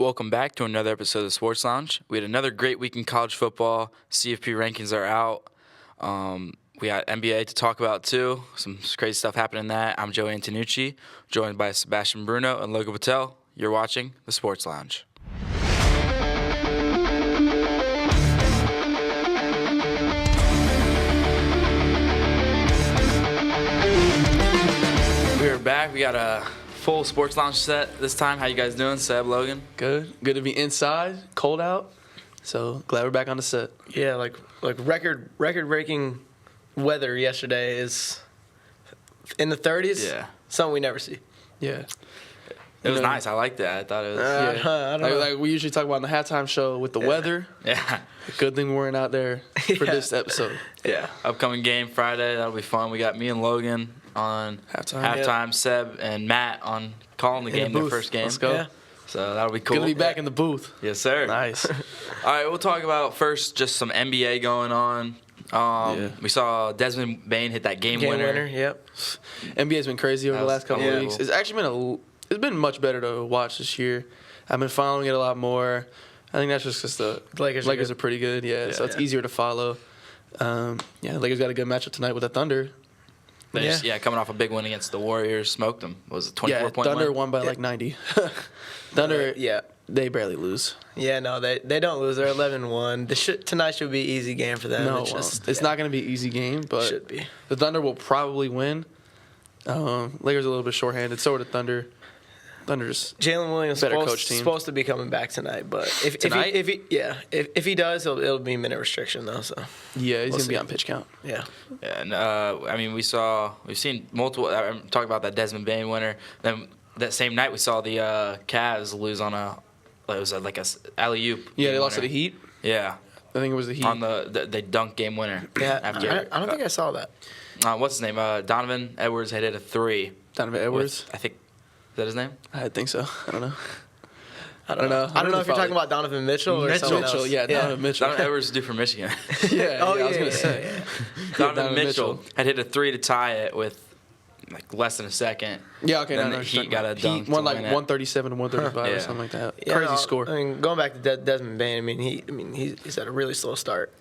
Welcome back to another episode of the Sports Lounge. We had another great week in college football. CFP rankings are out. We got NBA to talk about too. Some crazy stuff happening in that. I'm Joe Antonucci, joined by Sebastian Bruno and Logan Patel. You're watching the Sports Lounge. We're back. We got a full Sports Lounge set this time. How you guys doing, Seb, Logan? Good to be inside, cold out. So glad we're back on the set. Yeah, like record-breaking weather yesterday is in the 30s. Yeah. Something we never see. Yeah. It was nice. I liked that. I thought it was. I don't know. Like we usually talk about in the halftime show with the weather. Yeah. Good thing we weren't out there for this episode. Yeah. Upcoming game Friday. That'll be fun. We got me and Logan on halftime. Seb and Matt on calling the game, their first game. Let's go. Yeah. So that'll be cool. Good to be back in the booth. Yes, sir. Nice. All right, we'll talk about first just some NBA going on. We saw Desmond Bain hit that game winner. Yep. NBA's been crazy over the last couple of weeks. cool. It's actually been much better to watch this year. I've been following it a lot more. I think that's just because the Lakers are pretty good. Yeah, so it's easier to follow. Lakers got a good matchup tonight with the Thunder. Coming off a big win against the Warriors, smoked them. Was it 24-point Thunder win? won by like 90. Thunder, they barely lose. Yeah, no, they don't lose. They're 11-1. Tonight should be an easy game for them. No, it's not going to be an easy game, but should be. The Thunder will probably win. Lakers are a little bit shorthanded. So are the Thunder. Thunder's Jalen Williams better coach team. supposed to be coming back tonight, but if he does, it'll be minute restriction though. So yeah, he's gonna be on pitch count. Yeah. And we've seen multiple. I'm talking about that Desmond Bain winner. Then that same night we saw the Cavs lose on a alley oop. Yeah, they lost to the Heat. Yeah, I think it was the Heat on the dunk game winner. Yeah, after, I don't think I saw that. What's his name? Donovan Edwards hit a three. Donovan Edwards. I think. Is that his name? I think so. I don't know. I don't know if you're talking about Donovan Mitchell or someone else. Donovan Mitchell. Donovan Edwards is due for Michigan. I was gonna say. Donovan Mitchell had hit a three to tie it with like less than a second. Yeah, okay. Then the Heat got a dunk. He won like to win 137 to 135 or something like that. Yeah, Crazy score. I mean, going back to Desmond Bain, he's had a really slow start.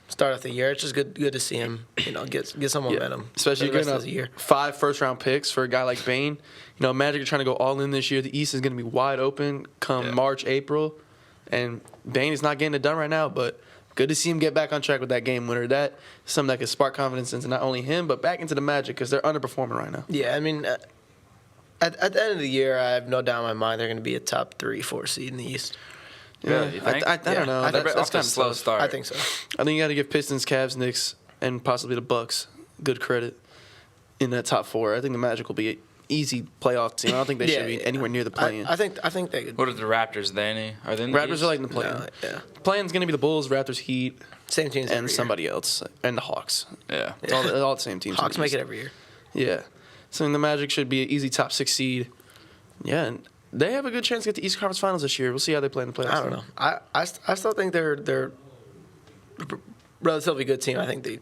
Start off the year. It's just good to see him, get some momentum. Especially for the rest getting of the year. 5 first-round picks for a guy like Bain. Magic are trying to go all in this year. The East is going to be wide open come March, April. And Bain is not getting it done right now, but good to see him get back on track with that game winner. That is something that could spark confidence into not only him, but back into the Magic because they're underperforming right now. Yeah, I mean, at the end of the year, I have no doubt in my mind they're going to be a top 3-4 seed in the East. Yeah, you think? I don't know. That's kind of slow start. I think so. I think you got to give Pistons, Cavs, Knicks, and possibly the Bucks good credit in that top 4. I think the Magic will be an easy playoff team. I don't think they should be anywhere near the play-in. I think they could. What are the Raptors? Are they in the Raptors East? are like in the play-in. No, yeah. Play-in's going to be the Bulls, Raptors, Heat, Same teams and every somebody else, and the Hawks. Yeah. It's all the same teams. Hawks make it every year. Yeah. So the Magic should be an easy top 6 seed. Yeah, and they have a good chance to get the East Conference Finals this year. We'll see how they play in the playoffs. I don't know. I still think they're a relatively good team. I think they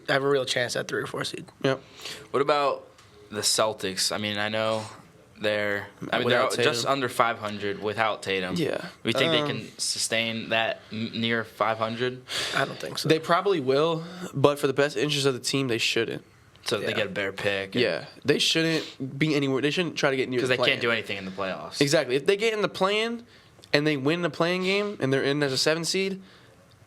have a real chance at 3 or 4 seed. Yep. What about the Celtics? I mean, I know they're Without just Tatum. under 500 without Tatum. Yeah. We think they can sustain that near 500? I don't think so. They probably will, but for the best interest of the team, they shouldn't. So they get a better pick. Yeah. They shouldn't be anywhere. They shouldn't try to get near the Because they play-in. can't do anything in the playoffs. Exactly. If they get in the play-in and they win the play-in game and they're in as a 7 seed,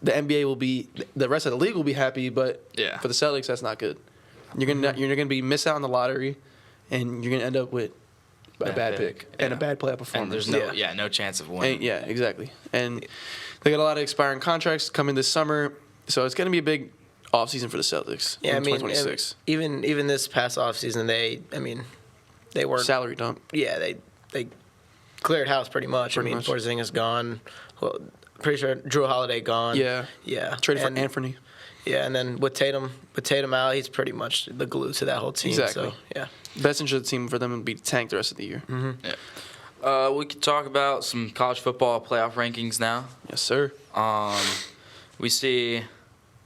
the NBA will be – the rest of the league will be happy, but for the Celtics, that's not good. You're gonna be miss out on the lottery, and you're going to end up with a bad pick and a bad playoff performance. And there's no chance of winning. And, exactly. And they got a lot of expiring contracts coming this summer, so it's going to be a big offseason for the Celtics in 2026. Even this past offseason, they were salary dump. Yeah, they cleared house pretty much. Porzingis gone. Well, pretty sure Drew Holiday gone. Yeah. Traded for Anthony. Yeah, and then with Tatum out, he's pretty much the glue to that whole team. Exactly. So, yeah. Best interest of the team for them would be to tank the rest of the year. Mm-hmm. Yeah. We could talk about some college football playoff rankings now. Yes, sir. We see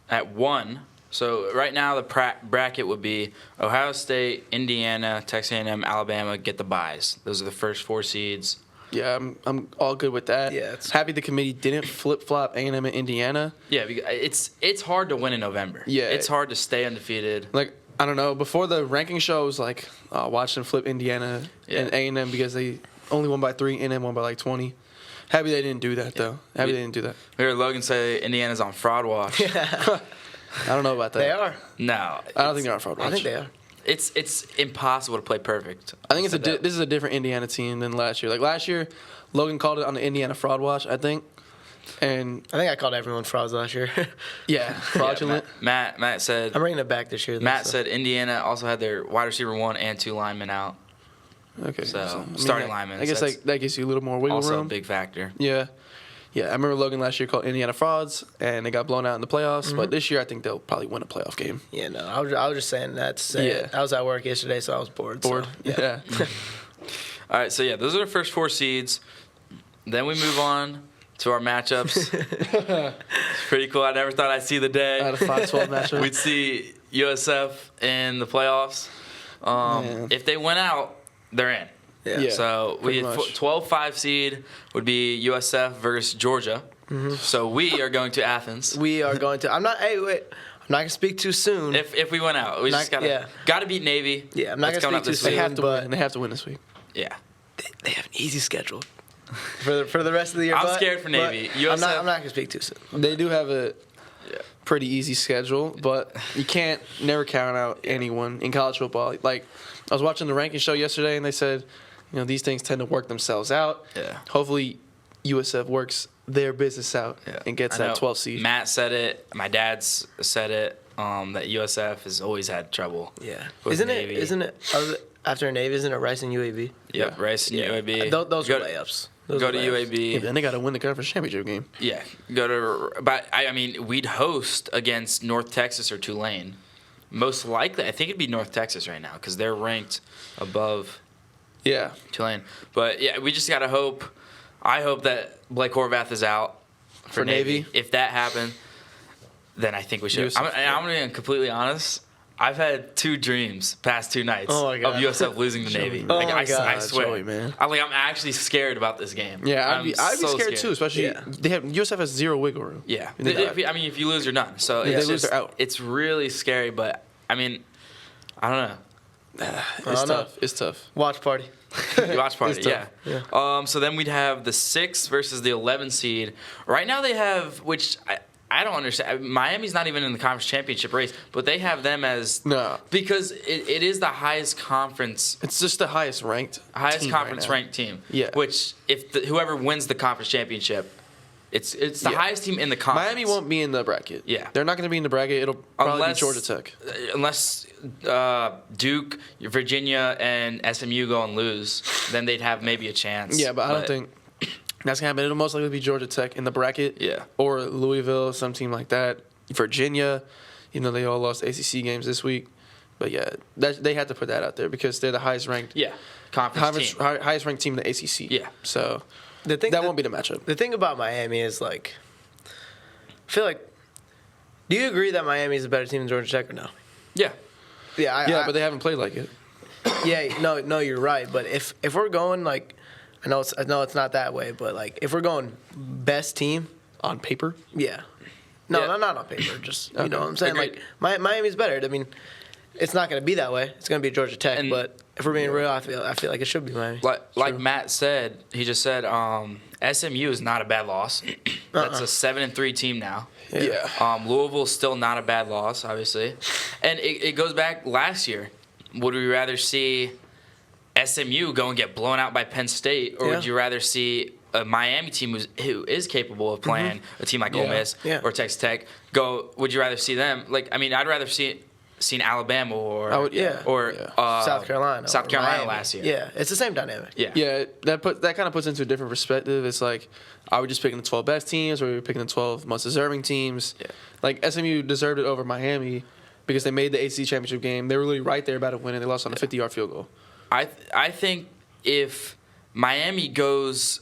at 1. So right now the bracket would be Ohio State, Indiana, Texas A&M, Alabama get the byes. Those are the first 4 seeds. Yeah, I'm all good with that. Yeah, it's- happy the committee didn't flip-flop A&M and Indiana. Yeah, it's hard to win in November. Yeah. It's hard to stay undefeated. Like, I don't know. Before the ranking show, I was like, watching flip Indiana and A&M because they only won by 3, A&M won by like 20. Happy they didn't do that, though. Happy they didn't do that. We heard Logan say Indiana's on fraud watch. I don't know about that. They are. No. I don't think they're on fraud watch. I think they are. It's impossible to play perfect. I think Said that. this is a different Indiana team than last year. Like last year, Logan called it on the Indiana fraud watch, I think. And I think I called everyone frauds last year. yeah, fraudulent. Matt said I'm bringing it back this year. Though, Matt so. said Indiana also had their wide receiver 1 and 2 linemen out. Okay. So, I mean, starting that- linemen, I guess that's that gives you a little more wiggle Also a room. big factor. Yeah. Yeah, I remember Logan last year called Indiana frauds, and they got blown out in the playoffs. But this year, I think they'll probably win a playoff game. Yeah, no, I was just saying that to say it. I was at work yesterday, so I was bored. Bored. So, Yeah. All right, so yeah, those are the first 4 seeds. Then we move on to our matchups. It's pretty cool. I never thought I'd see the day. Out of 5-12 matchup. We'd see USF in the playoffs. Man. If they went out, they're in. Yeah, So we pretty had much. 12-5 seed would be USF versus Georgia. So we are going to Athens. we are going to. I'm not. Hey, wait. I'm not gonna speak too soon. If we went out, we Not- just yeah. gotta beat Navy. Yeah, I'm not That's gonna coming speak up too this They week. have to but- win. They have to win this week. Yeah. they have an easy schedule for the rest of the year. I'm but- scared for but Navy. I'm USF not gonna speak too soon. They do have a pretty easy schedule, but you can't never count out anyone in college football. Like, I was watching the ranking show yesterday, and they said, these things tend to work themselves out. Yeah. Hopefully, USF works their business out and gets I know that 12 seed. Matt said it. My dad's said it. That USF has always had trouble. Yeah. with Isn't Navy. after Navy? Isn't it Rice and UAB? Yep, Rice and UAB. Those go, are layups. Those Go are to layups. UAB. Yeah, then they got to win the conference championship game. Yeah, go to. But I mean, we'd host against North Texas or Tulane. Most likely, I think it'd be North Texas right now because they're ranked above Yeah. Tulane. But yeah, we just gotta hope. I hope that Blake Horvath is out for Navy? If that happened, then I think we should. USF, I'm being completely honest. I've had 2 dreams past 2 nights Oh my of God. USF losing to Navy. Oh Like, my I God, swear, Joey, man. I'm actually scared about this game. Yeah, I'd I'm be so scared too, especially Yeah. USF has 0 wiggle room. Yeah, And they got- if you lose, you're done. So If it's they lose, just, they're out. It's really scary, but I mean, I don't know. It's I know. tough. It's tough. Watch party. You watch party, It's yeah. tough. So then we'd have the 6 versus the 11 seed. Right now they have, which I don't understand. Miami's not even in the conference championship race, but they have them as No. because it is the highest conference It's just the highest ranked team conference right now. ranked team. Yeah. Which if whoever wins the conference championship, it's the highest team in the conference. Miami won't be in the bracket. Yeah. They're not going to be in the bracket. It'll probably Unless- be Georgia Tech. Unless Duke, Virginia, and SMU go and lose, then they'd have maybe a chance. Yeah, but I don't think that's going to happen. It'll most likely be Georgia Tech in the bracket. Yeah. Or Louisville, some team like that. Virginia, they all lost ACC games this week. But yeah, they had to put that out there because they're the highest ranked conference team. highest ranked team in the ACC. Yeah. So That won't be the matchup. The thing about Miami is like, I feel like. Do you agree that Miami is a better team than Georgia Tech or no? Yeah. Yeah, But they haven't played like it. no, you're right. But if we're going like, I know it's not that way, but like if we're going best team, On paper. yeah, Yeah. not on paper. Just Okay. you know what I'm saying. Agreed. Like Miami's better. I mean, it's not going to be that way. It's going to be Georgia Tech. And- but if we're being real, I feel like it should be Miami. Like Matt said, he just said SMU is not a bad loss. That's a 7-3 team now. Yeah. Louisville's still not a bad loss, obviously. And it goes back last year. Would we rather see SMU go and get blown out by Penn State, or would Yeah. you rather see a Miami team who is capable of playing a team like Ole Yeah. Miss Yeah. or Texas Tech go? Would you rather see them? Like, I mean, I'd rather seen Alabama or I would- yeah. or Yeah. South Carolina. South or Carolina Miami. last year. Yeah, it's the same dynamic. Yeah. Yeah, that kind of puts into a different perspective. It's like, are we just picking the 12 best teams, or are we picking the 12 most deserving teams? Yeah. Like SMU deserved it over Miami because they made the ACC championship game. They were really right there about to win, and they lost on a 50-yard field goal. I think if Miami goes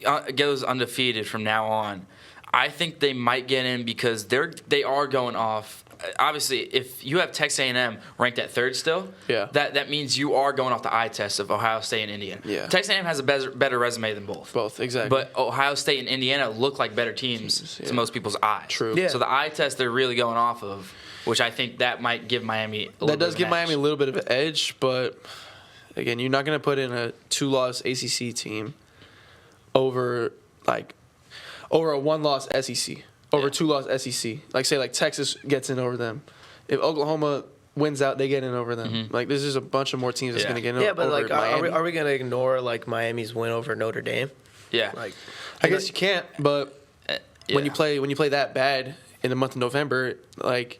undefeated from now on, I think they might get in because they are going off obviously, if you have Texas A&M ranked at 3rd still, Yeah. that means you are going off the eye test of Ohio State and Indiana. Yeah. Texas A&M has a better resume than both. Both, exactly. But Ohio State and Indiana look like better teams Yeah. to most people's eyes. True. Yeah. So the eye test they're really going off of, which I think that might give Miami a little That does bit give of an Miami a edge. little bit of an edge, but again, you're not going to put in a 2-loss ACC team over a 1-loss SEC, over Yeah. 2-loss SEC. Like Texas gets in over them. If Oklahoma wins out, they get in over them. Like there's just a bunch of more teams that's Yeah. going to get in Yeah, but over like, Miami. are we gonna ignore like Miami's win over Notre Dame? Yeah. Like, I guess you can't, but Yeah. when you play that bad in the month of November, like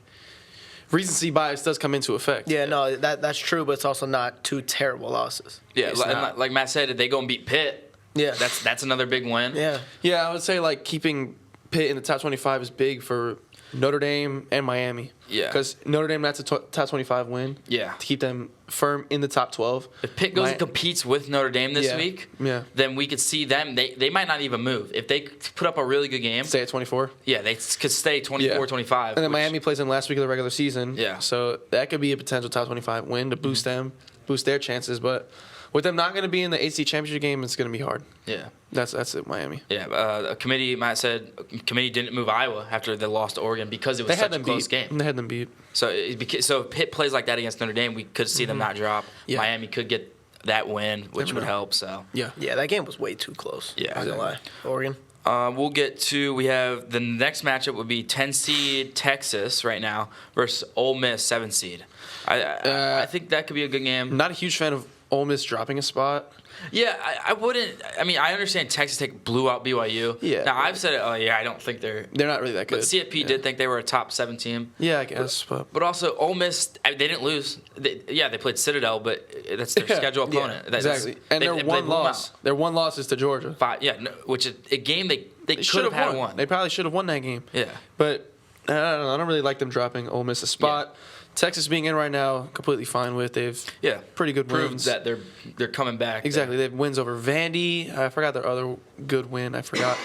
recency bias does come into effect. yeah, no, that's true, but it's also not 2 terrible losses. Yeah, It's and not. like Matt said, if they go and beat Pitt, Yeah. that's another big win. Yeah. Yeah, I would say like keeping Pitt in the top 25 is big for Notre Dame and Miami. Yeah. Because Notre Dame, that's a top 25 win. Yeah. To keep them firm in the top 12. If Pitt goes and competes with Notre Dame this Yeah. week, Yeah. then we could see them. They might not even move. If they put up a really good game, Stay at 24. yeah, they could stay 24, 25. And then which- Miami plays in last week of the regular season. Yeah. So that could be a potential top 25 win to boost their chances. But with them not going to be in the ACC championship game, it's going to be hard. Yeah. That's it, Miami. Yeah, a committee, Matt said, didn't move Iowa after they lost to Oregon because it was They had such a them close beat. game. They had them beat. So if Pitt plays like that against Notre Dame, we could see them not drop. Yeah. Miami could get that win, which Never would know. help. So Yeah. Yeah, that game was way too close. Yeah. Not gonna lie. Oregon. we have the next matchup would be 10 seed Texas right now versus Ole Miss 7 seed. I think that could be a good game. Not a huge fan of Ole Miss dropping a spot. Yeah, I wouldn't. I mean, I understand Texas Tech blew out BYU. Yeah. Now I've said, I don't think they're. They're not really that good. But CFP Yeah. did think they were a top 7 team. Yeah, I guess. But But also, Ole Miss, they didn't lose. They played Citadel, but that's their Yeah, scheduled yeah, opponent. exactly. And they their blew one them loss. out. Their one loss is to Georgia. Which is a game they could should have had won. They probably should have won that game. Yeah. But I don't know. I don't really like them dropping Ole Miss a spot. Texas being in right now, completely fine with. They've pretty good Proved wins. that they're coming back. Exactly. They have wins over Vandy. I forgot their other good win. I forgot.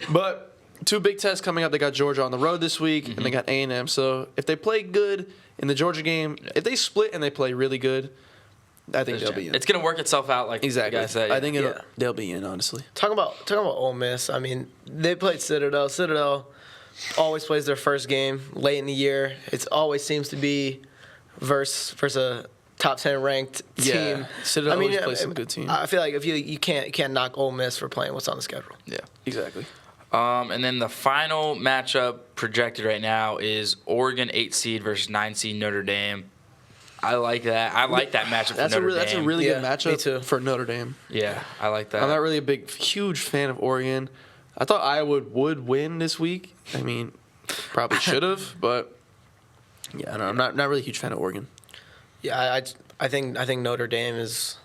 But 2 big tests coming up. They got Georgia on the road this week, and they got A&M. So if they play good in the Georgia game, if they split and they play really good, I think they'll be in. It's going to work itself out, like Exactly. the guy said. I think Yeah. they'll be in, honestly. Talking about Ole Miss. I mean, they played Citadel. Citadel always plays their first game late in the year. It always seems to be versus a top 10 ranked team. Yeah. Citadel always plays some good teams. I feel like if you can't knock Ole Miss for playing what's on the schedule. Yeah. Exactly. And then the final matchup projected right now is Oregon 8 seed versus 9 seed Notre Dame. I like that. I like that matchup for Notre Dame. That's a really Yeah, good me matchup too. for Notre Dame. Yeah, I like that. I'm not really a huge fan of Oregon. I thought Iowa would win this week. I mean, probably should have, but yeah, I don't know. I'm not really a huge fan of Oregon. Yeah, I think Notre Dame is.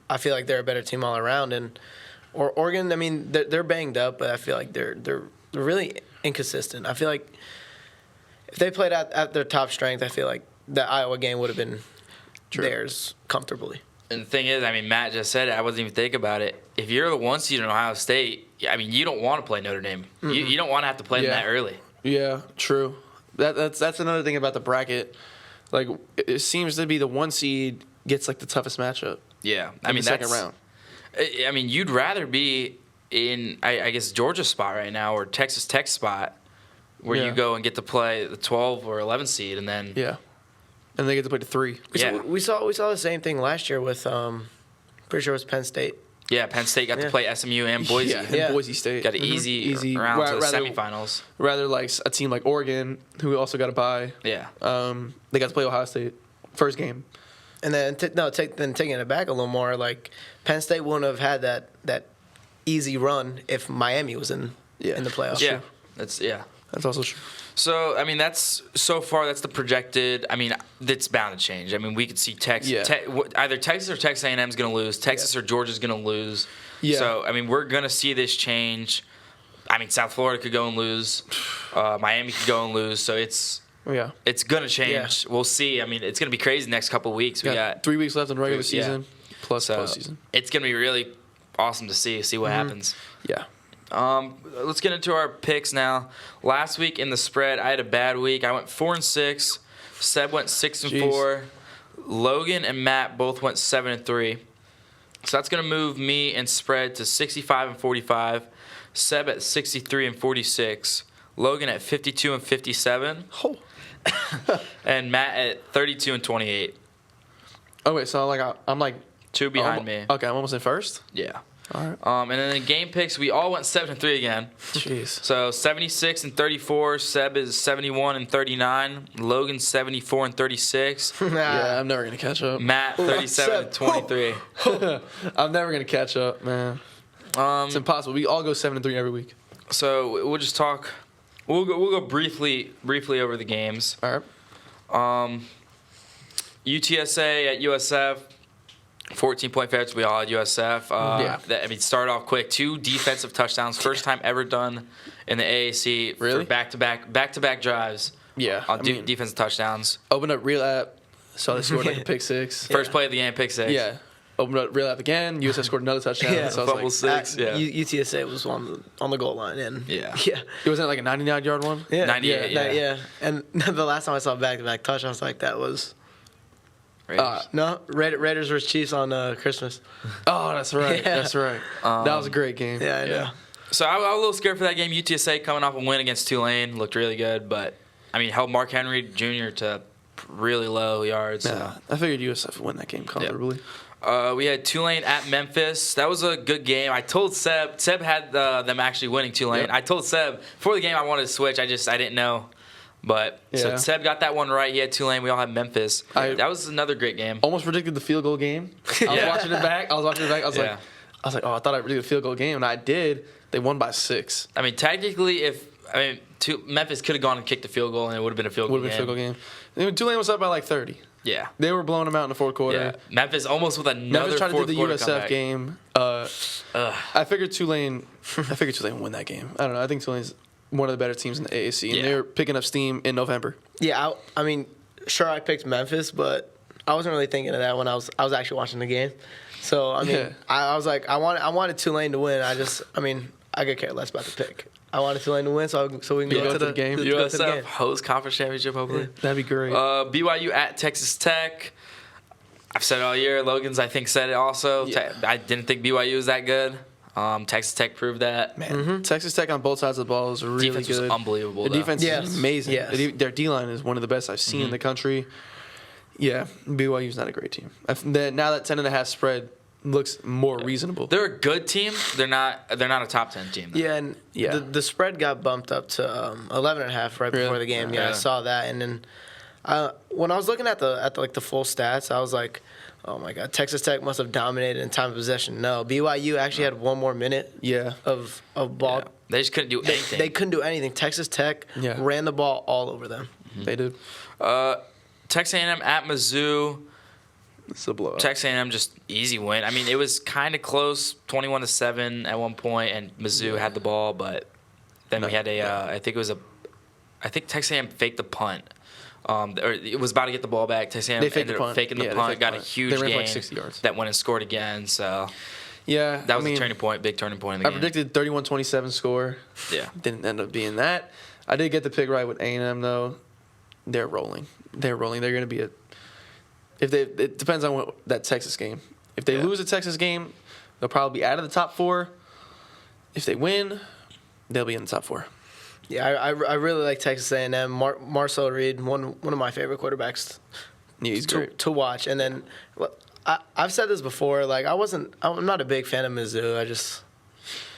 I feel like they're a better team all around, and Oregon. I mean, they're banged up, but I feel like they're really inconsistent. I feel like if they played at their top strength, I feel like the Iowa game would have been theirs comfortably. And the thing is, I mean, Matt just said it. I wasn't even thinking about it. If you're the 1 seed in Ohio State, I mean, you don't want to play Notre Dame. You don't want to have to play them Yeah. that early. Yeah, true. That's another thing about the bracket. Like, it seems to be the 1 seed gets like the toughest matchup. Yeah, I in mean, the second that's- round. I mean, you'd rather be in, I guess, Georgia's spot right now or Texas Tech spot where Yeah. you go and get to play the 12 or 11 seed, and then Yeah, and they get to play the 3. Yeah. We saw the same thing last year with pretty sure it was Penn State. yeah, Penn State got to Yeah. play SMU and Boise. Yeah, and Yeah. Boise State Got an easy round to the semifinals. Rather like a team like Oregon, who also got a bye. Yeah. They got to play Ohio State first game. And then taking it back a little more, like Penn State wouldn't have had that easy run if Miami was in the playoffs. Yeah. That's also true. So, I mean, that's the projected. I mean, it's bound to change. I mean, we could see Yeah. either Texas or Texas A&M is going to lose. Texas or Georgia's going to lose. Yeah. So, I mean, we're going to see this change. I mean, South Florida could go and lose. Miami could go and lose. So it's going to change. Yeah. We'll see. I mean, it's going to be crazy the next couple of weeks. We got 3 weeks left in regular season plus so postseason. it's going to be really awesome to see what happens. Yeah. Let's get into our picks now. Last week in the spread, I had a bad week. I went 4-6. Seb went 6-4. Logan and Matt both went 7-3. So that's going to move me in spread to 65-45. Seb at 63-46. Logan at 52-57. Oh. And Matt at 32-28. Oh wait, so I'm like 2 behind me. Okay, I'm almost in first. Yeah. All right. And then in game picks, we all went 7-3 again. Jeez. So 76-34. Seb is 71-39. Logan 74-36. Yeah, I'm never gonna catch up. Matt 37-23. I'm never gonna catch up, man. It's impossible. We all go 7-3 every week. So we'll just talk. We'll go briefly over the games. All right. UTSA at USF. 14-point favorites. We all had USF. Start off quick. 2 defensive touchdowns. First time ever done in the AAC. Really? For back-to-back drives. Yeah. On defensive touchdowns. Open up real app. Saw they scored like a pick 6. First play of the game, pick 6. Yeah. Opened up real app again. USF scored another touchdown. Yeah. So I was Fumble 6. Yeah. UTSA was on the goal line, and Yeah. It wasn't like a 99-yard one. yeah, 98, yeah. And the last time I saw back-to-back touchdowns like that was Raiders. Raiders versus Chiefs on Christmas. Oh, that's right. Yeah. That's right. That was a great game. Yeah, I know. So I was a little scared for that game. UTSA coming off a win against Tulane looked really good, but I mean held Mark Henry Jr. to really low yards. Yeah, I figured USF would win that game comfortably. We had Tulane at Memphis. That was a good game. I told Seb. Seb had them actually winning Tulane. Yep. I told Seb before the game I wanted to switch. I didn't know. But so Yeah. Seb got that one right. He had Tulane. We all had Memphis. That was another great game. Almost predicted the field goal game. I was watching it back. I was Yeah. like, oh, I thought I predicted a field goal game, and I did. They won by 6. I mean, technically, Memphis could have gone and kicked a field goal, and it would have been a field goal Would have game. been a field goal game. Tulane was up by like 30. Yeah. They were blowing them out in the fourth quarter. Yeah. Memphis almost with another Memphis tried to do fourth the quarter USF comeback. game. I figured Tulane would win that game. I don't know. I think Tulane's one of the better teams in the AAC, and Yeah. they're picking up steam in November. Yeah, I mean, sure, I picked Memphis, but I wasn't really thinking of that when I was actually watching the game. So I mean, Yeah. I was like, I wanted Tulane to win. I could care less about the pick. I wanted Tulane to win, so we can Go go to the game. Go to the USF game. host conference championship, hopefully. That'd be great. BYU at Texas Tech. I've said it all year. Logan's, I think, said it also. Yeah. I didn't think BYU was that good. Texas Tech proved that. Man, Texas Tech on both sides of the ball is really Defense good. was unbelievable. The though. defense Yes. is amazing. Yes. Their D-line is one of the best I've seen in the country. Yeah, BYU's not a great team. Now that 10.5 spread looks more reasonable. They're a good team. They're not a top 10 team. Though. Yeah, and Yeah. the spread got bumped up to 11.5 right Really? before the game. Yeah, Yeah. I saw that, and then when I was looking at the full stats, I was like, oh my God, Texas Tech must have dominated in time of possession. No, BYU actually had one more minute Yeah. of ball. Yeah. They just couldn't do anything. They couldn't do anything. Texas Tech ran the ball all over them. They did. Texas A&M at Mizzou. It's a blowout. Texas A&M just easy win. I mean, it was kind of close, 21-7 at one point, and Mizzou had the ball, but then we had I think Texas A&M faked the punt. Or it was about to get the ball back. Texas A&M They faked ended the up punt. faking the Yeah, they punt, faked got the a punt. huge They ran for gain like 60 yards. that went and scored again. So Yeah. that was I mean, a turning point, big turning point in the I game. predicted 31-27 score. Yeah. Didn't end up being that. I did get the pick right with A&M though. They're rolling. They're going to be it depends on that Texas game. If they lose a Texas game, they'll probably be out of the top 4. If they win, they'll be in the top 4. Yeah, I really like Texas A&M. Marcel Reed, one of my favorite quarterbacks Yeah, he's great. to watch. And then I've said this before. Like I'm not a big fan of Mizzou.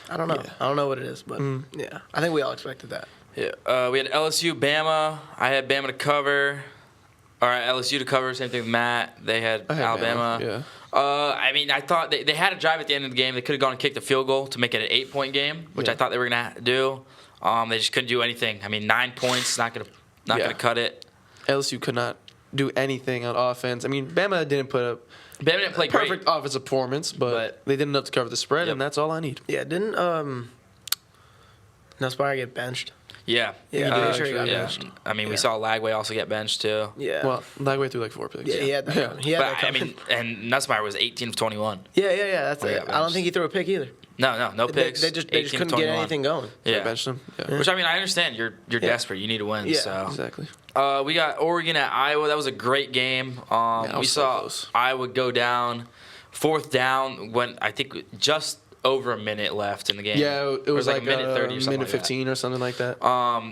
I don't know. Yeah. I don't know what it is, but yeah, I think we all expected that. Yeah. We had LSU, Bama. I had Bama to cover. All right, LSU to cover. Same thing with Matt. They had I had Alabama. Bama, I mean, I thought they had a drive at the end of the game. They could have gone and kicked a field goal to make it an 8-point game, which I thought they were going to do. They just couldn't do anything. I mean, 9 points, not gonna cut it. LSU could not do anything on offense. I mean, Bama didn't put up Bama didn't play perfect great. offensive performance, but they did enough to cover the spread, and that's all I need. Yeah, didn't Nussmeier get benched? Yeah. Yeah, I'm pretty sure he got yeah. benched. I mean, we saw Lagway also get benched too. Yeah. Well, Lagway threw like 4 picks. yeah, he had that. He had that But I coming. mean, and Nussmeier was 18 of 21. Yeah. That's Oh, it. yeah, I don't benched. think he threw a pick either. No picks. They just 18 couldn't get 21. anything going. Yeah. Benched him. Yeah. Which, I mean, I understand. You're desperate. You need to win. Yeah. So Exactly. we got Oregon at Iowa. That was a great game. that We was so saw close. Iowa go down, fourth down when I think just over a minute left in the game. Yeah, it was like a minute 30 or something. minute 15 or something like that.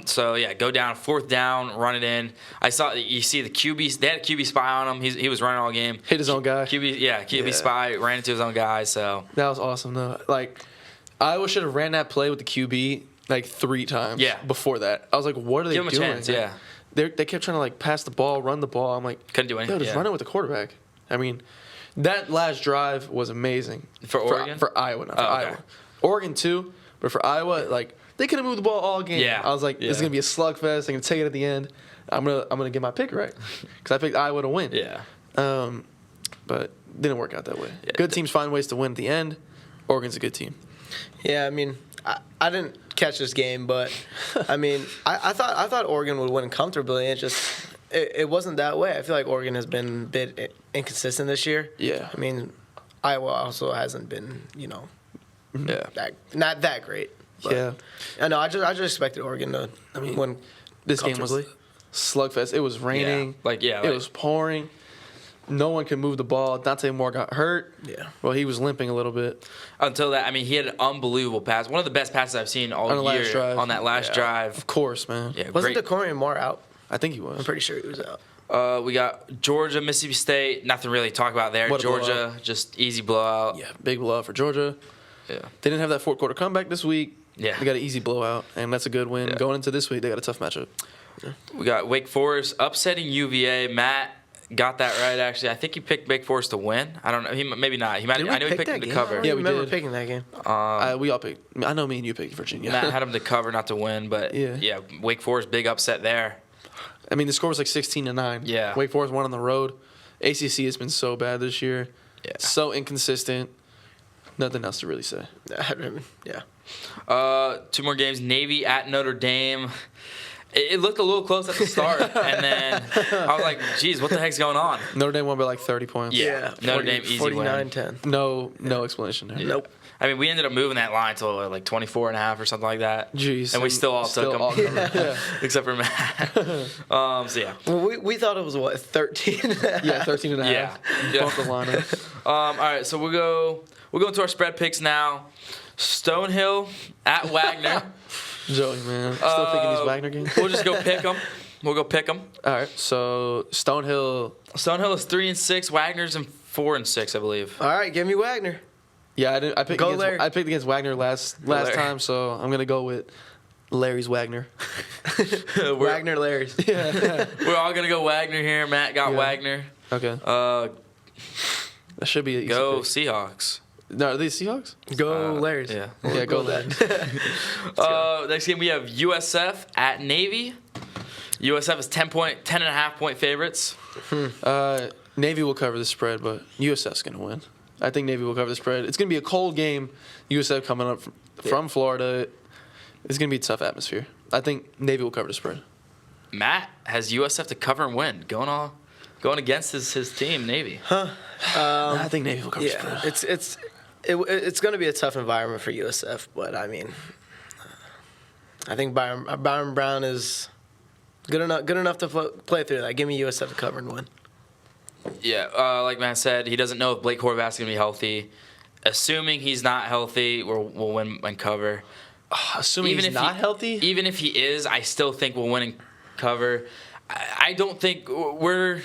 So yeah, go down, fourth down, run it in. You see the QB. They had a QB spy on him. He was running all game. Hit his own guy. QB spy ran into his own guy. So That was awesome though. Like Iowa should have ran that play with the QB like 3 times. Yeah. Before that, I was like, what are they Give him a doing? chance, yeah. They kept trying to like pass the ball, run the ball. I'm like, Couldn't do anything, Just yeah. run it with the quarterback. I mean, that last drive was amazing For Oregon? for Iowa, not for Oh, okay. Iowa. Oregon too, but for Iowa, like they could have moved the ball all game. Yeah. I was like, this is Yeah. gonna be a slugfest. They're gonna take it at the end. I'm gonna get my pick right because I picked Iowa to win. yeah. But didn't work out that way. Yeah. Good teams find ways to win at the end. Oregon's a good team. Yeah, I mean, I didn't catch this game, but I mean, I thought Oregon would win comfortably. It wasn't that way. I feel like Oregon has been a bit inconsistent this year. Yeah. I mean, Iowa also hasn't been, Yeah. not that great. But Yeah. I know. I just expected Oregon to win. This game was comfortably. slugfest. It was raining. It was pouring. No one could move the ball. Dante Moore got hurt. Yeah. Well, he was limping a little bit. Until that, I mean, he had an unbelievable pass. One of the best passes I've seen all On the year last drive. on that last Yeah. drive. Of course, man. Yeah, Wasn't great. DeCorian Moore out? I think he was. I'm pretty sure he was out. We got Georgia, Mississippi State. Nothing really to talk about there. What a Georgia, blowout. just easy blowout. Yeah, big blowout for Georgia. Yeah. They didn't have that fourth quarter comeback this week. Yeah. They got an easy blowout, and that's a good win. Yeah. Going into this week, they got a tough matchup. We got Wake Forest upsetting UVA. Matt got that right, actually. I think he picked Wake Forest to win. I don't know. Maybe not. I know he picked them to I cover. don't Yeah, we remember did. picking that game. We all picked. I know me and you picked Virginia. Matt had him to cover, not to win. But Yeah. Wake Forest, big upset there. I mean, the score was like 16-9. Yeah. Wake Forest won on the road. ACC has been so bad this year. Yeah. So inconsistent. Nothing else to really say. Yeah. 2 more games. Navy at Notre Dame. It looked a little close at the start, and then I was like, "Geez, what the heck's going on?" Notre Dame won by like 30 points. Yeah. Notre Dame easy win. 49-10. No explanation there. Nope. I mean, we ended up moving that line to like 24.5 or something like that. Jeez. And we still all took them. all covered. Yeah. Except for Matt. So, yeah. Well, we thought it was, 13? Yeah, 13.5. Yeah. Bump the line up. All right, so we'll go into our spread picks now. Stonehill at Wagner. Joey, man. Still picking these Wagner games? We'll just go pick them. We'll go pick them. All right, so Stonehill. Stonehill is 3-6. Wagner's in 4-6, I believe. All right, give me Wagner. Yeah, I picked Larry. I picked against Wagner last Larry. time, so I'm gonna go with Larry's Wagner. Wagner Larry's. We're all gonna go Wagner here. Matt got Yeah. Wagner. Okay, that should be an easy Go pick. Seahawks. No, are these Seahawks? Go Larry's. Yeah. Yeah, go with Larry. Next game we have USF at Navy. USF is 10.5 point favorites. Navy will cover the spread, but USF's gonna win. I think Navy will cover the spread. It's gonna be a cold game. USF coming up from Florida. It's gonna be a tough atmosphere. I think Navy will cover the spread. Matt has USF to cover and win, going against his team, Navy. I think Navy will cover the Yeah, spread. it's going to be a tough environment for USF, but I mean, I think Byron Brown is good enough to play through that. Give me USF to cover and win. Yeah, like Matt said, he doesn't know if Blake Horvath's gonna be healthy. Assuming he's not healthy, we'll win and cover. Assuming he's not healthy. Even if he is, I still think we'll win and cover. I don't think they're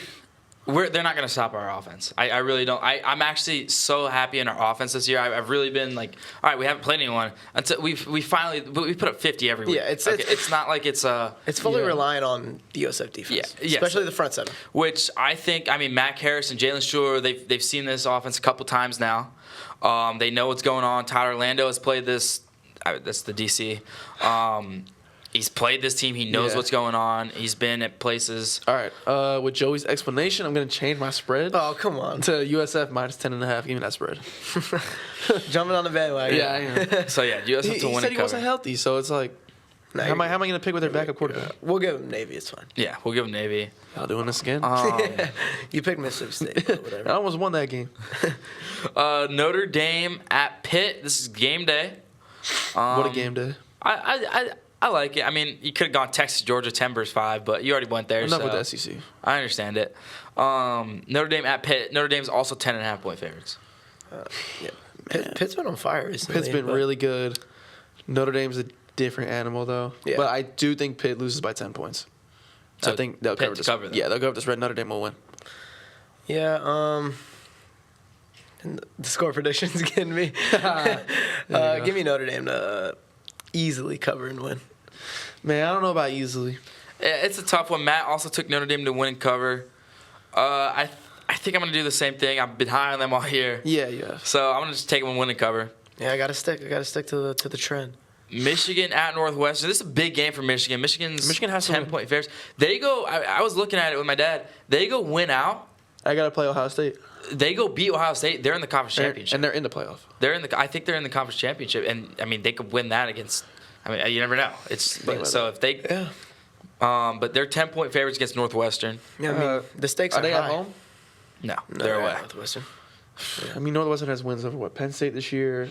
not going to stop our offense. I really don't. I'm actually so happy in our offense this year. I've really been like, all right, we haven't played anyone until we finally put up 50 every week. Yeah, it's not like it's It's fully reliant on the USF defense, Yeah, yes. especially the front seven. which I think. I mean, Matt Harris and Jalen Schuler, they've seen this offense a couple times now. They know what's going on. Tyler Orlando has played this. That's the DC. He's played this team. He knows what's going on. He's been at places. All right. With Joey's explanation, I'm going to change my spread Oh, come on. to USF minus 10.5. Give me that spread. Jumping on the bandwagon. Yeah, I know. So yeah, USF He to win said and he cover. wasn't healthy, so it's like, Nah, How am I going to pick with their backup quarterback? We'll give them Navy. It's fine. Yeah, we'll give them Navy. Y'all doing this again? You picked Mississippi State. But I whatever. almost won that game. Notre Dame at Pitt. This is game day. What a game day. I like it. I mean, you could have gone Texas, Georgia, 10 versus 5, but you already went there. Enough so with the SEC. I understand it. Notre Dame at Pitt. Notre Dame's also 10.5 point favorites. Yeah. Pitt's been on fire recently. Pitt's been really good. Notre Dame's a different animal, though. Yeah. But I do think Pitt loses by 10 points. So So I think they'll Pitt cover to this. cover them. Yeah, they'll cover this spread. Notre Dame will win. Yeah. And the score prediction's getting me. Give me Notre Dame to easily cover and win. Man, I don't know about easily. It's a tough one. Matt also took Notre Dame to win and cover. I think I'm going to do the same thing. I've been high on them all year. Yeah. So I'm going to just take them and win and cover. Yeah, I gotta stick to the trend. Michigan at Northwestern. This is a big game for Michigan. Michigan has 10 point favorites. They go. I was looking at it with my dad. They go win out. I got to play Ohio State. They go beat Ohio State. They're in the conference championship. And they're in the playoff. I think they're in the conference championship, and I mean they could win that against. I mean you never know. If they. Yeah. But they're 10 point favorites against Northwestern. Yeah, I mean the stakes are they high. at home? No, No, they're away. at Northwestern. I mean, Northwestern has wins over, Penn State this year.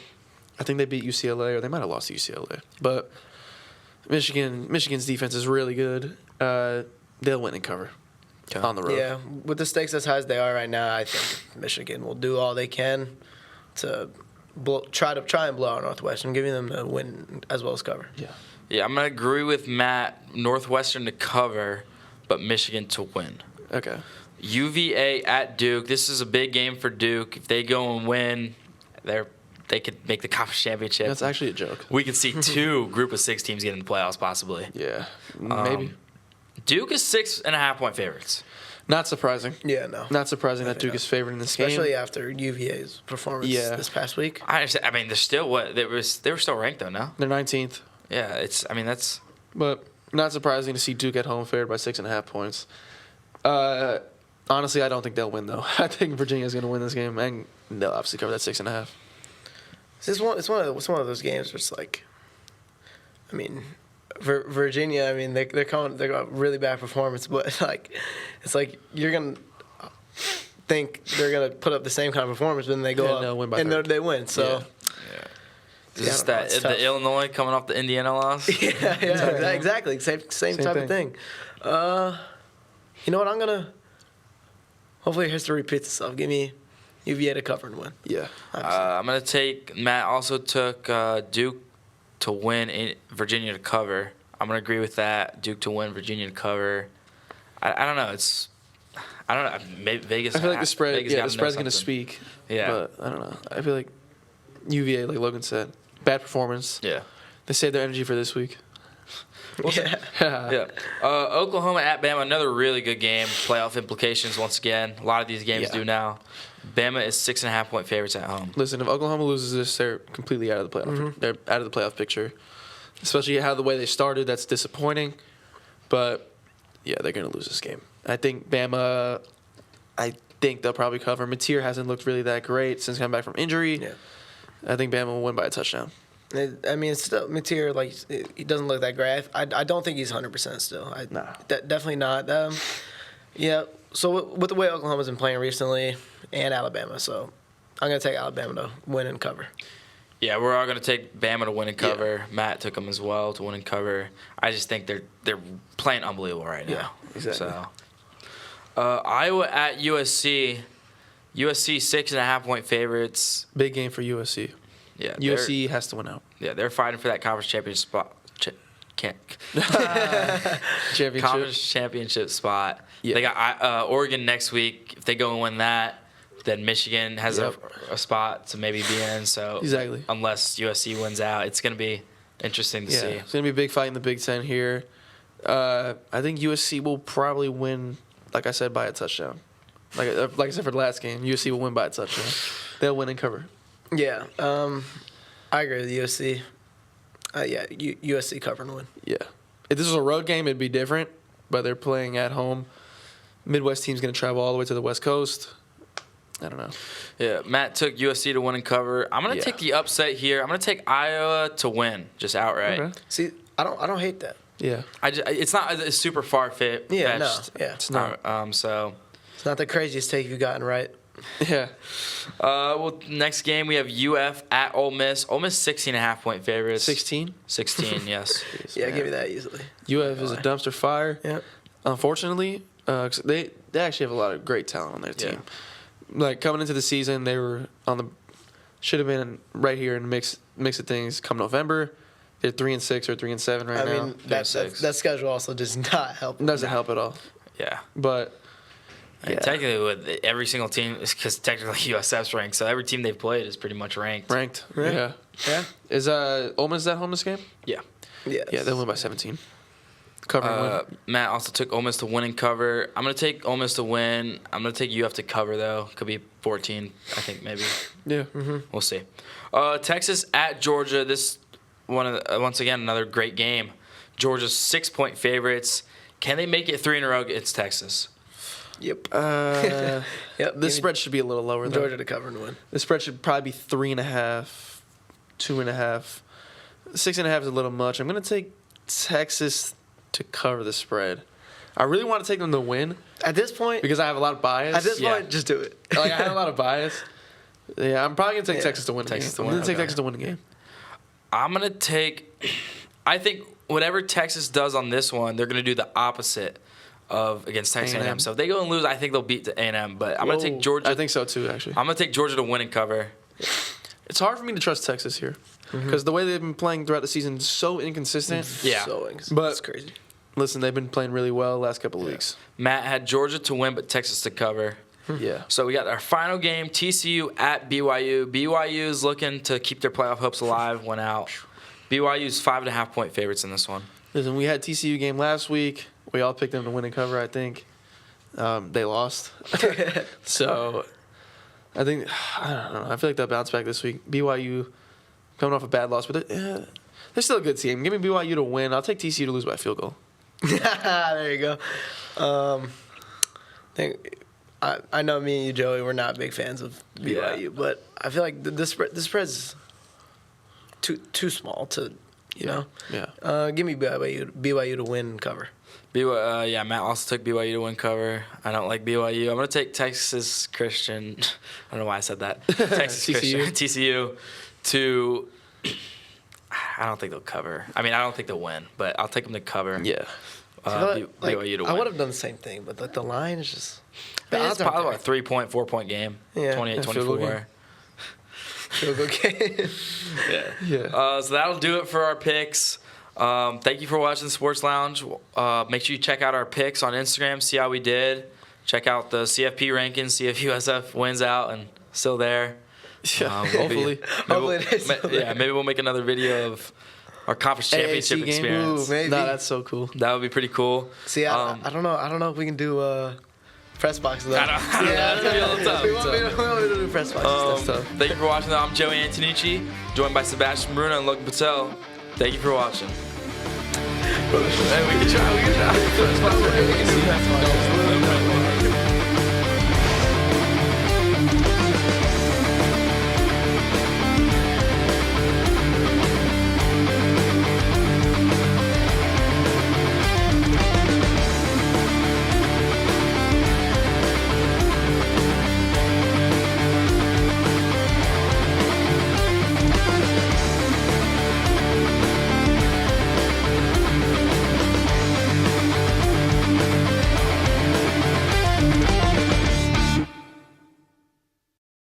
I think they beat UCLA, or they might have lost to UCLA. But Michigan's defense is really good. They'll win and cover on the road. Yeah, with the stakes as high as they are right now, I think Michigan will do all they can to try and blow out Northwestern, giving them the win as well as cover. Yeah, I'm gonna agree with Matt. Northwestern to cover, but Michigan to win. Okay. UVA at Duke. This is a big game for Duke. If they go and win, they could make the conference championship. That's actually a joke. We could see 2 group of 6 teams get in the playoffs possibly. Yeah, maybe. Duke is 6.5 point favorites. Not surprising. Yeah, no. Not surprising that Duke is favored in this Especially game. after UVA's performance this past week. I understand. I mean, they're still they were still ranked though. No. They're 19th. Yeah, that's. But not surprising to see Duke at home favored by 6.5 points. Honestly, I don't think they'll win though. I think Virginia's going to win this game, and they'll obviously cover that 6.5. It's one of those games where it's like, I mean, Virginia. I mean, they got really bad performance, but like, it's like you're gonna think they're gonna put up the same kind of performance, but then they go And up they'll win by and 30. they win. So. Is I don't know, this it's tough. the Illinois coming off the Indiana loss? Yeah, exactly. Same type of thing. You know what? I'm gonna. Hopefully, history repeats itself. Give me UVA to cover and win. Yeah. I'm gonna take. Matt also took Duke to win, Virginia to cover. I'm gonna agree with that. Duke to win, Virginia to cover. I don't know. I don't know. Maybe Vegas. I feel like the spread. Vegas Yeah, got the spread's going to something. speak. Yeah. But I don't know. I feel like UVA, like Logan said, bad performance. Yeah. They saved their energy for this week. Yeah. Yeah. Oklahoma at Bama, another really good game. Playoff implications once again. A lot of these games do now. Bama is 6.5 point favorites at home. Listen, if Oklahoma loses this, they're completely out of the playoff. Mm-hmm. They're out of the playoff picture. Especially how the way they started, that's disappointing. But yeah, they're gonna lose this game. I think Bama. I think they'll probably cover. Mateer hasn't looked really that great since coming back from injury. Yeah. I think Bama will win by a touchdown. I mean, it's still Mateer. Like he doesn't look that great. I don't think he's 100% still. Nah. Definitely not. Yeah. So with the way Oklahoma's been playing recently, and Alabama, so I'm gonna take Alabama to win and cover. Yeah, we're all going to take Bama to win and cover. Yeah. Matt took them as well to win and cover. I just think they're playing unbelievable right now. Yeah, exactly. So, Iowa at USC. USC 6.5 point favorites. Big game for USC. Yeah, USC has to win out. Yeah, they're fighting for that conference championship spot. Championship. Conference championship spot. Yeah. They got Oregon next week. If they go and win that, then Michigan has a spot to maybe be in. So exactly. Unless USC wins out, it's going to be interesting to see. It's going to be a big fight in the Big Ten here. I think USC will probably win, like I said, by a touchdown. Like I said for the last game, USC will win by a touchdown. They'll win and cover. Yeah, I agree with USC. USC cover and win. Yeah. If this was a road game, it'd be different, but they're playing at home. Midwest team's going to travel all the way to the West Coast. I don't know. Yeah, Matt took USC to win and cover. I'm going to take the upset here. I'm going to take Iowa to win, just outright. Okay. See, I don't hate that. Yeah. It's not a super far fetched. Yeah, no, yeah. It's not. So. It's not the craziest take you've gotten right. Yeah. Well, next game we have UF at Ole Miss. Ole Miss 16.5-point favorites. 16? 16, yes. Yeah, give me that easily. UF is a dumpster fire. Yeah. Unfortunately, 'cause they actually have a lot of great talent on their team. Like coming into the season, they were should have been right here in the mix of things. Come November, they're 3-6 or 3-7 right now. I mean, that schedule also does not help. Doesn't help at all. Yeah. But I mean, technically, with every single team, because technically USF's ranked, so every team they've played is pretty much ranked. Ranked. Right. Yeah. Yeah. Is Ole Miss that home this game? Yeah. Yes. Yeah, they win by 17. Covering win. Matt also took Ole Miss to win and cover. I'm going to take Ole Miss to win. I'm going to take UF to cover, though. Could be 14, I think, maybe. Yeah. We'll see. Texas at Georgia. This once again, another great game. Georgia's 6-point favorites. Can they make it 3 in a row against Texas? Yep. Yep. This spread should be a little lower, though. Georgia to cover and win. The spread should probably be 3.5, 2.5. 6.5 is a little much. I'm going to take Texas to cover the spread. I really want to take them to win At this point, because I have a lot of bias. at this point, just do it. Like, I have a lot of bias. Yeah, I'm probably going to take Texas to win the game. Texas to I'm win, going to take okay. Texas to win the game. I'm going to take – I think whatever Texas does on this one, they're going to do the opposite of against Texas A&M. A&M. So if they go and lose, I think they'll beat the A&M. But I'm going to take Georgia. I think so, too, actually. I'm going to take Georgia to win and cover. It's hard for me to trust Texas here because the way they've been playing throughout the season is so inconsistent. Yeah. But- it's crazy. Listen, they've been playing really well the last couple of weeks. Matt had Georgia to win, but Texas to cover. Yeah. So we got our final game, TCU at BYU. BYU is looking to keep their playoff hopes alive, went out. BYU's 5.5-point favorites in this one. Listen, we had TCU game last week. We all picked them to win and cover, I think. They lost. So, I don't know. I feel like they'll bounce back this week. BYU coming off a bad loss, but they're still a good team. Give me BYU to win. I'll take TCU to lose by a field goal. There you go. I know me and you, Joey, we're not big fans of BYU, but I feel like the spread's too small to, you know. Yeah. Give me BYU to win and cover. Matt also took BYU to win cover. I don't like BYU. I'm going to take Texas Christian. I don't know why I said that. Texas Christian. TCU to – I don't think they'll cover. I mean, I don't think they'll win, but I'll take them to cover. Yeah. BYU to win. I would have done the same thing, but the line is just – It's probably a 3-point, 4-point game. Yeah. 28-24. Field goal game. Yeah. So that'll do it for our picks. Thank you for watching Sports Lounge. Make sure you check out our picks on Instagram, see how we did. Check out the CFP rankings, see if USF wins out and still there. Yeah, hopefully. Maybe we'll make another video of our conference championship AAC game. experience. Ooh, maybe. No, that's so cool. That would be pretty cool. See, I don't know if we can do press box though. I don't know. That's gonna be a little tough. We won't be able to do press box. That's tough. Thank you for watching. I'm Joey Antonucci, joined by Sebastian Bruno and Logan Patel. Thank you for watching. Hey, we can try.